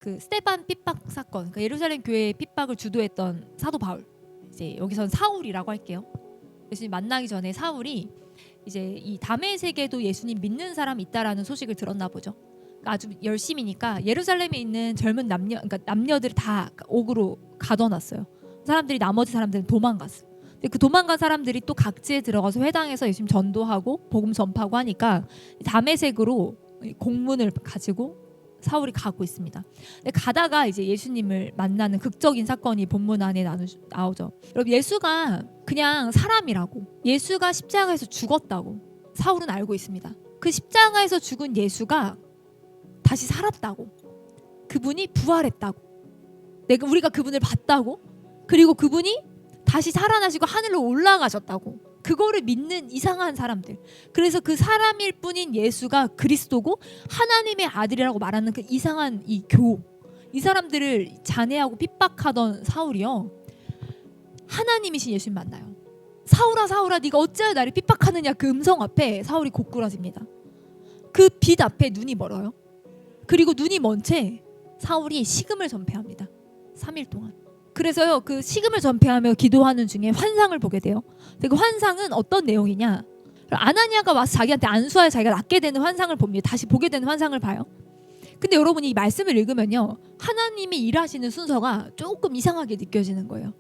그 스테반 핍박 사건, 그러니까 예루살렘 교회의 핍박을 주도했던 사도 바울, 이제 여기선 사울이라고 할게요. 예수님 만나기 전에 사울이 이제 이 다메섹에도 예수님 믿는 사람이 있다라는 소식을 들었나 보죠. 그러니까 아주 열심히니까 예루살렘에 있는 젊은 남녀, 그러니까 남녀들 다 옥으로 가둬놨어요. 사람들이 나머지 사람들은 도망갔어. 근데 그 도망간 사람들이 또 각지에 들어가서 회당에서 예수님 전도하고 복음 전파하고 하니까 다메섹으로 공문을 가지고 사울이 가고 있습니다. 근데 가다가 이제 예수님을 만나는 극적인 사건이 본문 안에 나오죠. 여러분, 예수가 그냥 사람이라고, 예수가 십자가에서 죽었다고 사울은 알고 있습니다. 그 십자가에서 죽은 예수가 다시 살았다고, 그분이 부활했다고, 우리가 그분을 봤다고, 그리고 그분이 다시 살아나시고 하늘로 올라가셨다고, 그거를 믿는 이상한 사람들. 그래서 그 사람일 뿐인 예수가 그리스도고 하나님의 아들이라고 말하는 그 이상한 이 사람들을 잔해하고 핍박하던 사울이요, 하나님이신 예수님 만나요. 사울아 사울아 네가 어찌하여 나를 핍박하느냐, 그 음성 앞에 사울이 고꾸라집니다. 그 빛 앞에 눈이 멀어요. 그리고 눈이 먼 채 사울이 식음을 전폐합니다. 3일 동안. 그래서요, 그 식음을 전폐하며 기도하는 중에 환상을 보게 돼요. 근데 그 환상은 어떤 내용이냐, 아나니아가 와서 자기한테 안수하여 자기가 낫게 되는 환상을 봅니다. 다시 보게 되는 환상을 봐요. 근데 여러분이 이 말씀을 읽으면요, 하나님이 일하시는 순서가 조금 이상하게 느껴지는 거예요.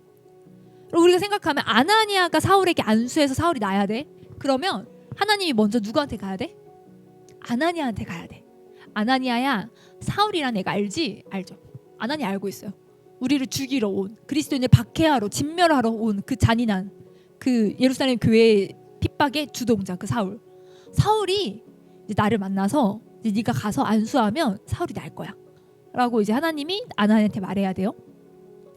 우리가 생각하면 아나니아가 사울에게 안수해서 사울이 나야 돼. 그러면 하나님이 먼저 누구한테 가야 돼? 아나니아한테 가야 돼. 아나니아야, 사울이란 애가 알지? 알죠. 아나니아 알고 있어요. 우리를 죽이러 온, 그리스도인을 박해하러 진멸하러 온 그 잔인한 그 예루살렘 교회의 핍박의 주동자, 그 사울이 이제 나를 만나서 이제 네가 가서 안수하면 사울이 날 거야 라고 이제 하나님이 아나니아한테 말해야 돼요.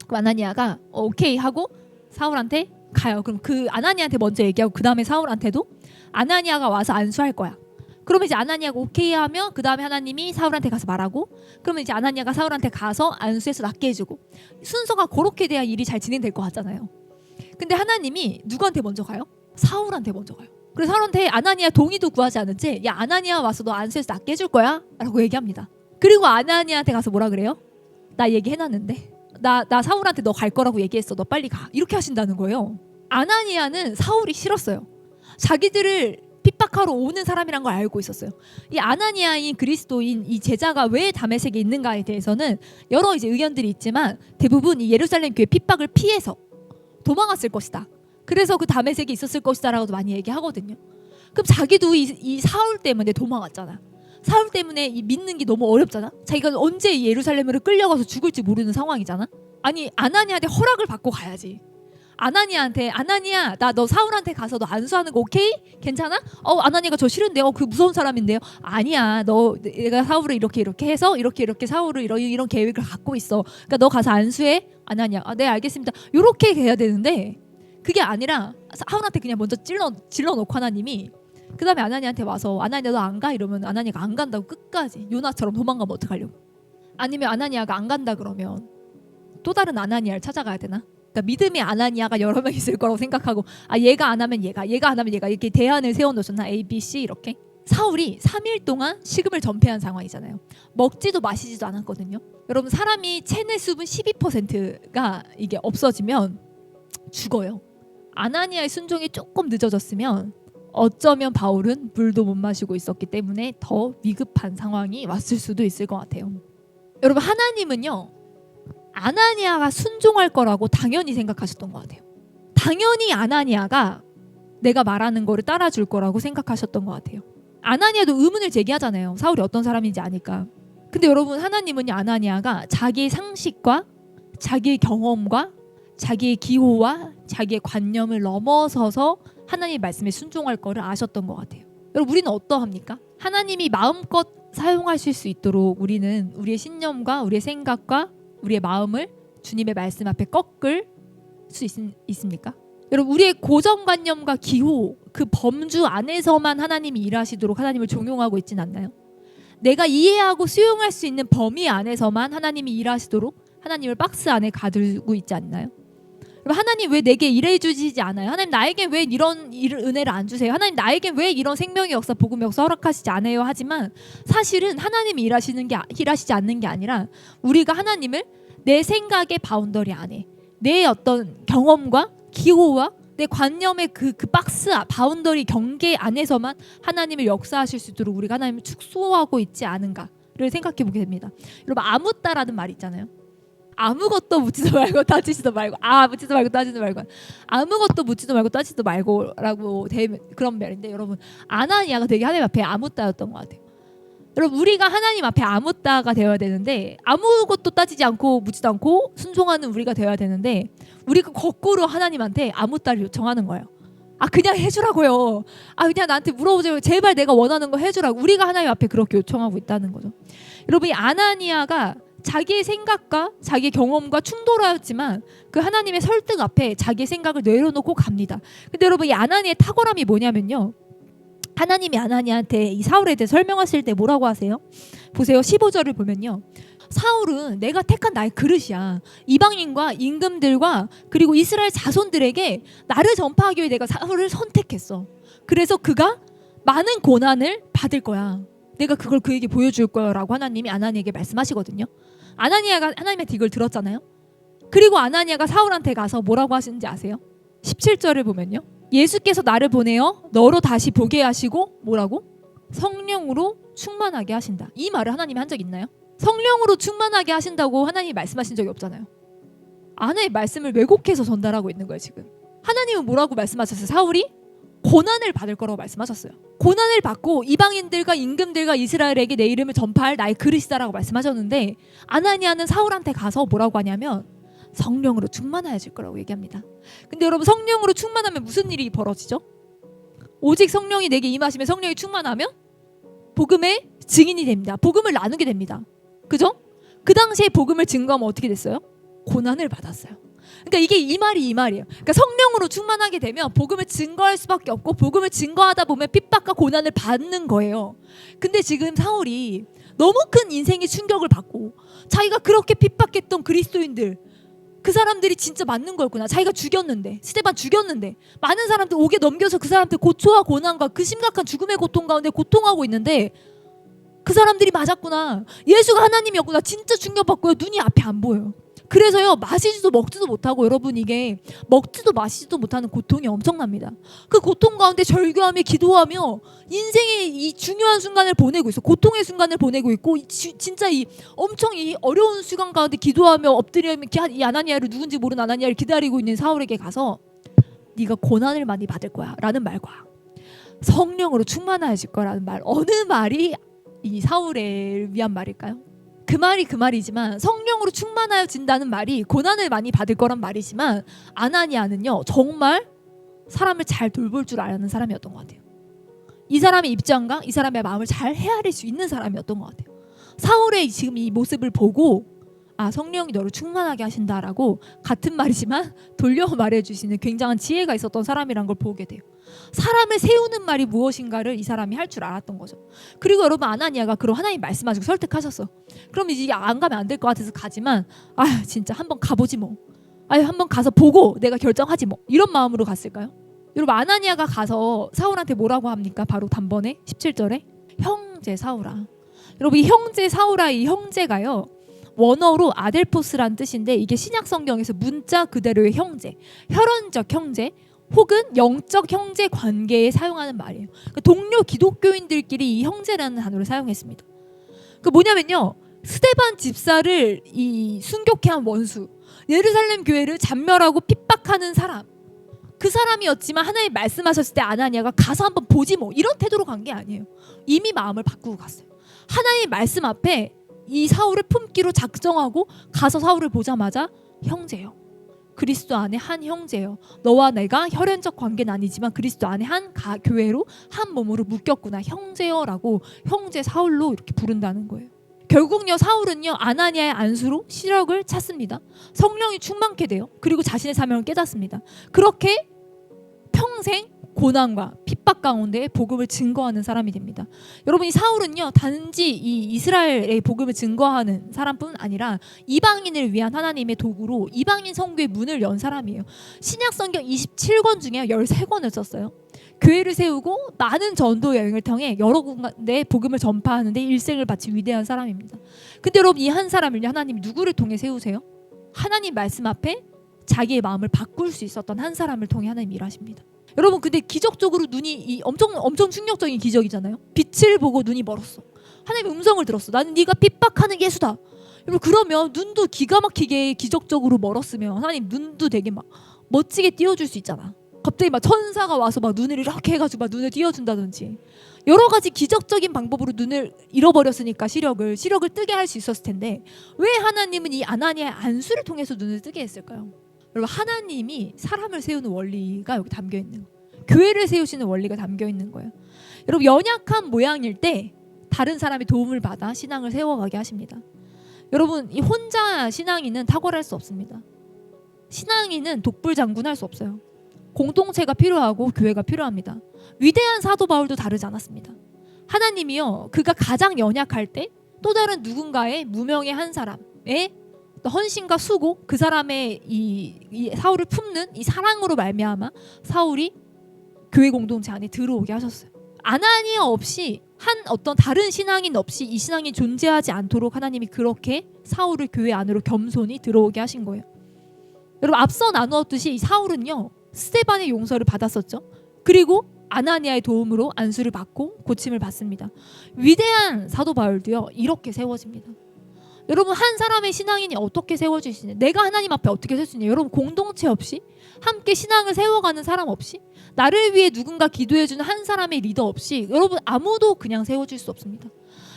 그 아나니아가 오케이 하고 사울한테 가요. 그럼 그 아나니아한테 먼저 얘기하고 그 다음에 사울한테도 아나니아가 와서 안수할 거야. 그러면 이제 아나니아가 오케이 하면 그 다음에 하나님이 사울한테 가서 말하고, 그러면 이제 아나니아가 사울한테 가서 안수해서 낫게 해주고, 순서가 그렇게 돼야 일이 잘 진행될 것 같잖아요. 근데 하나님이 누구한테 먼저 가요? 사울한테 먼저 가요. 그래서 사울한테 아나니아 동의도 구하지 않은 채, 야 아나니아 와서 너 안수해서 낫게 해줄 거야 라고 얘기합니다. 그리고 아나니아한테 가서 뭐라 그래요? 나 얘기해놨는데, 나 사울한테 너 갈 거라고 얘기했어, 너 빨리 가, 이렇게 하신다는 거예요. 아나니아는 사울이 싫었어요. 자기들을 핍박하러 오는 사람이란 걸 알고 있었어요. 이 아나니아인 그리스도인 이 제자가 왜 다메섹에 있는가에 대해서는 여러 이제 의견들이 있지만 대부분 이 예루살렘 교회 핍박을 피해서 도망갔을 것이다. 그래서 그 다메섹에 있었을 것이다라고도 많이 얘기하거든요. 그럼 자기도 이 사울 때문에 도망갔잖아. 사울 때문에 이 믿는 게 너무 어렵잖아. 자기가 언제 이 예루살렘으로 끌려가서 죽을지 모르는 상황이잖아. 아니 아나니아한테 허락을 받고 가야지. 아나니아한테, 아나니아 나 너 사울한테 가서 너 안수하는 거 오케이? 괜찮아? 아나니아가 저 싫은데요. 그 무서운 사람인데요. 아니야, 내가 사울을 이렇게 해서 이렇게 사울을 이런 계획을 갖고 있어. 그러니까 너 가서 안수해. 아나니아 네 알겠습니다. 이렇게 해야 되는데 그게 아니라 사울한테 그냥 먼저 찔러 놓고 하나님이 그 다음에 아나니아한테 와서 아나니아 너 안 가? 이러면 아나니아가 안 간다고 끝까지 요나처럼 도망가면 어떡하려고. 아니면 아나니아가 안 간다 그러면 또 다른 아나니아를 찾아가야 되나? 그러니까 믿음의 아나니아가 여러 명 있을 거라고 생각하고, 얘가 안 하면 얘가 안 하면 얘가, 이렇게 대안을 세워놓으셨나? A, B, C 이렇게. 사울이 3일 동안 식음을 전폐한 상황이잖아요. 먹지도 마시지도 않았거든요. 여러분, 사람이 체내 수분 12%가 이게 없어지면 죽어요. 아나니아의 순종이 조금 늦어졌으면 어쩌면 바울은 물도 못 마시고 있었기 때문에 더 위급한 상황이 왔을 수도 있을 것 같아요. 여러분, 하나님은요, 아나니아가 순종할 거라고 당연히 생각하셨던 것 같아요. 당연히 아나니아가 내가 말하는 거를 따라줄 거라고 생각하셨던 것 같아요. 아나니아도 의문을 제기하잖아요. 사울이 어떤 사람인지 아니까. 근데 여러분, 하나님은요, 아나니아가 자기의 상식과 자기의 경험과 자기의 기호와 자기의 관념을 넘어서서 하나님의 말씀에 순종할 거를 아셨던 것 같아요. 여러분, 우리는 어떠합니까? 하나님이 마음껏 사용하실 수 있도록 우리는 우리의 신념과 우리의 생각과 우리의 마음을 주님의 말씀 앞에 꺾을 수 있습니까? 여러분, 우리의 고정관념과 기호, 그 범주 안에서만 하나님이 일하시도록 하나님을 종용하고 있진 않나요? 내가 이해하고 수용할 수 있는 범위 안에서만 하나님이 일하시도록 하나님을 박스 안에 가두고 있지 않나요? 그럼 하나님 왜 내게 일해 주시지 않아요? 하나님 나에게 왜 이런 은혜를 안 주세요? 하나님 나에게 왜 이런 생명의 역사, 복음의 역사 허락하시지 않아요? 하지만 사실은 하나님이 일하시지 않는 게 아니라 우리가 하나님을 내 생각의 바운더리 안에, 내 어떤 경험과 기호와 내 관념의 그 박스, 바운더리 경계 안에서만 하나님을 역사하실 수 있도록 우리가 하나님을 축소하고 있지 않은가를 생각해 보게 됩니다. 여러분, 아무따라는 말 있잖아요. 아무것도 묻지도 말고 따지지도 말고, 묻지도 말고 따지지도 말고, 아무것도 묻지도 말고 따지지도 말고라고 그런 말인데, 여러분, 아나니아가 되게 하나님 앞에 아무따였던 것 같아요. 여러분, 우리가 하나님 앞에 아무따가 되어야 되는데, 아무것도 따지지 않고 묻지도 않고 순종하는 우리가 되어야 되는데, 우리가 거꾸로 하나님한테 아무따를 요청하는 거예요. 그냥 해주라고요. 그냥 나한테 물어보세요. 제발 내가 원하는 거 해주라고. 우리가 하나님 앞에 그렇게 요청하고 있다는 거죠. 여러분, 이 아나니아가 자기의 생각과 자기의 경험과 충돌하였지만 그 하나님의 설득 앞에 자기의 생각을 내려놓고 갑니다. 근데 여러분, 이 아나니아의 탁월함이 뭐냐면요, 하나님이 아나니아한테 이 사울에 대해 설명하실 때 뭐라고 하세요? 보세요. 15절을 보면요, 사울은 내가 택한 나의 그릇이야. 이방인과 임금들과 그리고 이스라엘 자손들에게 나를 전파하기 위해 내가 사울을 선택했어. 그래서 그가 많은 고난을 받을 거야. 내가 그걸 그에게 보여줄 거라고 하나님이 아나니아에게 말씀하시거든요. 아나니아가 하나님의 딕을 들었잖아요. 그리고 아나니아가 사울한테 가서 뭐라고 하시는지 아세요? 17절을 보면요, 예수께서 나를 보내어 너로 다시 보게 하시고 뭐라고? 성령으로 충만하게 하신다. 이 말을 하나님이 한 적 있나요? 성령으로 충만하게 하신다고 하나님이 말씀하신 적이 없잖아요. 하나님의 말씀을 왜곡해서 전달하고 있는 거예요. 지금 하나님은 뭐라고 말씀하셨어요? 사울이 고난을 받을 거라고 말씀하셨어요. 고난을 받고 이방인들과 임금들과 이스라엘에게 내 이름을 전파할 나의 그릇이다라고 말씀하셨는데, 아나니아는 사울한테 가서 뭐라고 하냐면 성령으로 충만하여질 거라고 얘기합니다. 근데 여러분, 성령으로 충만하면 무슨 일이 벌어지죠? 오직 성령이 내게 임하시면, 성령이 충만하면 복음의 증인이 됩니다. 복음을 나누게 됩니다. 그죠? 그 당시에 복음을 증거하면 어떻게 됐어요? 고난을 받았어요. 그러니까 이게 이 말이에요. 그러니까 성령으로 충만하게 되면 복음을 증거할 수밖에 없고, 복음을 증거하다 보면 핍박과 고난을 받는 거예요. 근데 지금 사울이 너무 큰 인생의 충격을 받고, 자기가 그렇게 핍박했던 그리스도인들, 그 사람들이 진짜 맞는 거였구나. 자기가 죽였는데, 스데반 죽였는데 많은 사람들 옥에 넘겨서 그 사람들 고초와 고난과 그 심각한 죽음의 고통 가운데 고통하고 있는데, 그 사람들이 맞았구나. 예수가 하나님이었구나. 진짜 충격받고요. 눈이 앞에 안 보여요. 그래서요, 마시지도 먹지도 못하고, 여러분, 이게 먹지도 마시지도 못하는 고통이 엄청납니다. 그 고통 가운데 절규하며 기도하며 인생의 이 중요한 순간을 보내고 있어. 고통의 순간을 보내고 있고, 진짜 이 엄청 이 어려운 시간 가운데 기도하며 엎드리며 이 아나니아를, 누군지 모르는 아나니아를 기다리고 있는 사울에게 가서 네가 고난을 많이 받을 거야 라는 말과 성령으로 충만해질 거라는 말, 어느 말이 이 사울을 위한 말일까요? 그 말이 그 말이지만, 성령으로 충만하여진다는 말이 고난을 많이 받을 거란 말이지만, 아나니아는요 정말 사람을 잘 돌볼 줄 아는 사람이었던 것 같아요. 이 사람의 입장과 이 사람의 마음을 잘 헤아릴 수 있는 사람이었던 것 같아요. 사울의 지금 이 모습을 보고 성령이 너를 충만하게 하신다라고 같은 말이지만 돌려 말해주시는 굉장한 지혜가 있었던 사람이란 걸 보게 돼요. 사람을 세우는 말이 무엇인가를 이 사람이 할 줄 알았던 거죠. 그리고 여러분, 아나니아가 그럼 하나님 말씀하시고 설득하셨어. 그럼 이제 안 가면 안 될 것 같아서 가지만, 진짜 한번 가보지 뭐. 한번 가서 보고 내가 결정하지 뭐. 이런 마음으로 갔을까요? 여러분, 아나니아가 가서 사울한테 뭐라고 합니까? 바로 단번에 17절에 형제 사울아. 여러분, 이 형제 사울아, 이 형제가요 원어로 아델포스란 뜻인데, 이게 신약 성경에서 문자 그대로의 형제, 혈연적 형제 혹은 영적 형제 관계에 사용하는 말이에요. 그러니까 동료 기독교인들끼리 이 형제라는 단어를 사용했습니다. 그 뭐냐면요, 스데반 집사를 이 순교케 한 원수, 예루살렘 교회를 잔멸하고 핍박하는 사람, 그 사람이었지만 하나님 말씀하셨을 때 아나니아가 가서 한번 보지 뭐, 이런 태도로 간 게 아니에요. 이미 마음을 바꾸고 갔어요. 하나님 말씀 앞에 이 사울을 품기로 작정하고 가서 사울을 보자마자 형제요, 그리스도 안에 한 형제요, 너와 내가 혈연적 관계는 아니지만 그리스도 안에 한 교회로 한 몸으로 묶였구나, 형제요라고 형제 사울로 이렇게 부른다는 거예요. 결국요, 사울은요 아나니아의 안수로 시력을 찾습니다. 성령이 충만케 돼요. 그리고 자신의 사명을 깨닫습니다. 그렇게 평생 고난과 핍박과 가운데 복음을 증거하는 사람이 됩니다. 여러분 이 사울은요 단지 이 이스라엘의 복음을 증거하는 사람뿐 아니라 이방인을 위한 하나님의 도구로 이방인 선교의 문을 연 사람이에요. 신약 성경 27권 중에 13권을 썼어요. 교회를 세우고 많은 전도 여행을 통해 여러 군데 복음을 전파하는데 일생을 바친 위대한 사람입니다. 근데 여러분 이 한 사람을 하나님이 누구를 통해 세우세요? 하나님 말씀 앞에 자기의 마음을 바꿀 수 있었던 한 사람을 통해 하나님 일하십니다. 여러분 근데 기적적으로 눈이 엄청 충격적인 기적이잖아요. 빛을 보고 눈이 멀었어. 하나님의 음성을 들었어. 나는 네가 핍박하는 예수다. 여러분 그러면 눈도 기가 막히게 기적적으로 멀었으면 하나님 눈도 되게 막 멋지게 띄워줄 수 있잖아. 갑자기 막 천사가 와서 막 눈을 이렇게 해가지고 막 눈을 띄워준다든지 여러 가지 기적적인 방법으로 눈을 잃어버렸으니까 시력을 뜨게 할 수 있었을 텐데 왜 하나님은 이 아나니아의 안수를 통해서 눈을 뜨게 했을까요? 여러분 하나님이 사람을 세우는 원리가 여기 담겨 있는 거예요. 교회를 세우시는 원리가 담겨 있는 거예요. 여러분 연약한 모양일 때 다른 사람의 도움을 받아 신앙을 세워가게 하십니다. 여러분 이 혼자 신앙인은 탁월할 수 없습니다. 신앙인은 독불장군할 수 없어요. 공동체가 필요하고 교회가 필요합니다. 위대한 사도 바울도 다르지 않았습니다. 하나님이요 그가 가장 연약할 때 또 다른 누군가의 무명의 한 사람의 헌신과 수고 그 사람의 이 사울을 품는 이 사랑으로 말미암아 사울이 교회 공동체 안에 들어오게 하셨어요. 아나니아 없이 한 어떤 다른 신앙인 없이 이 신앙이 존재하지 않도록 하나님이 그렇게 사울을 교회 안으로 겸손히 들어오게 하신 거예요. 여러분 앞서 나누었듯이 이 사울은요 스데반의 용서를 받았었죠. 그리고 아나니아의 도움으로 안수를 받고 고침을 받습니다. 위대한 사도 바울도요 이렇게 세워집니다. 여러분 한 사람의 신앙인이 어떻게 세워질 수 있냐? 내가 하나님 앞에 어떻게 설 수 있냐? 여러분 공동체 없이 함께 신앙을 세워가는 사람 없이 나를 위해 누군가 기도해주는 한 사람의 리더 없이 여러분 아무도 그냥 세워질 수 없습니다.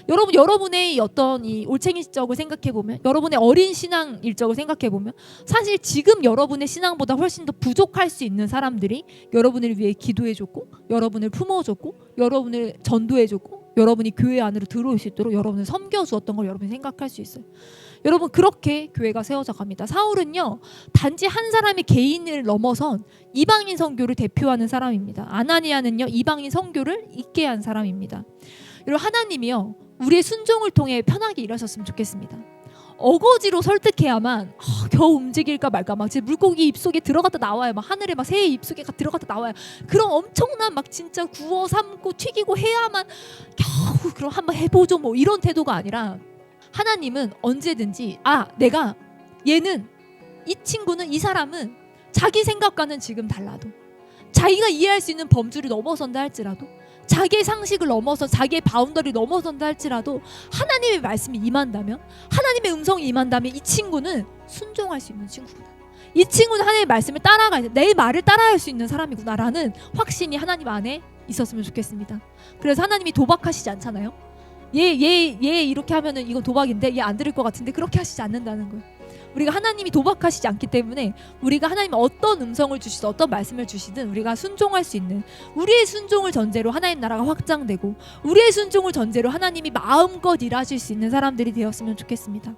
여러분 여러분의 어떤 이 올챙이 일적을 생각해 보면 여러분의 어린 신앙 일적을 생각해 보면 사실 지금 여러분의 신앙보다 훨씬 더 부족할 수 있는 사람들이 여러분을 위해 기도해줬고 여러분을 품어줬고 여러분을 전도해줬고 여러분이 교회 안으로 들어올 수 있도록 여러분을 섬겨주었던 걸 여러분이 생각할 수 있어요. 여러분 그렇게 교회가 세워져 갑니다. 사울은요 단지 한 사람의 개인을 넘어선 이방인 선교를 대표하는 사람입니다. 아나니아는요 이방인 선교를 있게 한 사람입니다. 여러분 하나님이요 우리의 순종을 통해 편하게 일하셨으면 좋겠습니다. 어거지로 설득해야만 겨우 움직일까 말까 막 물고기 입속에 들어갔다 나와요. 막 하늘에 막 새의 입속에 들어갔다 나와요. 그럼 엄청난 막 진짜 구워 삶고 튀기고 해야만 겨우 그럼 한번 해보죠 뭐 이런 태도가 아니라 하나님은 언제든지 내가 얘는 이 친구는 이 사람은 자기 생각과는 지금 달라도 자기가 이해할 수 있는 범주를 넘어선다 할지라도 자기의 상식을 넘어서 자기의 바운더리를 넘어선다 할지라도 하나님의 말씀이 임한다면 하나님의 음성이 임한다면 이 친구는 순종할 수 있는 친구구나. 이 친구는 하나님의 말씀을 내 말을 따라할 수 있는 사람이구나라는 확신이 하나님 안에 있었으면 좋겠습니다. 그래서 하나님이 도박하시지 않잖아요. 얘 이렇게 하면은 이건 도박인데 얘 안 들을 것 같은데 그렇게 하시지 않는다는 거예요. 우리가 하나님이 도박하시지 않기 때문에 우리가 하나님이 어떤 음성을 주시든 어떤 말씀을 주시든 우리가 순종할 수 있는 우리의 순종을 전제로 하나님 나라가 확장되고 우리의 순종을 전제로 하나님이 마음껏 일하실 수 있는 사람들이 되었으면 좋겠습니다.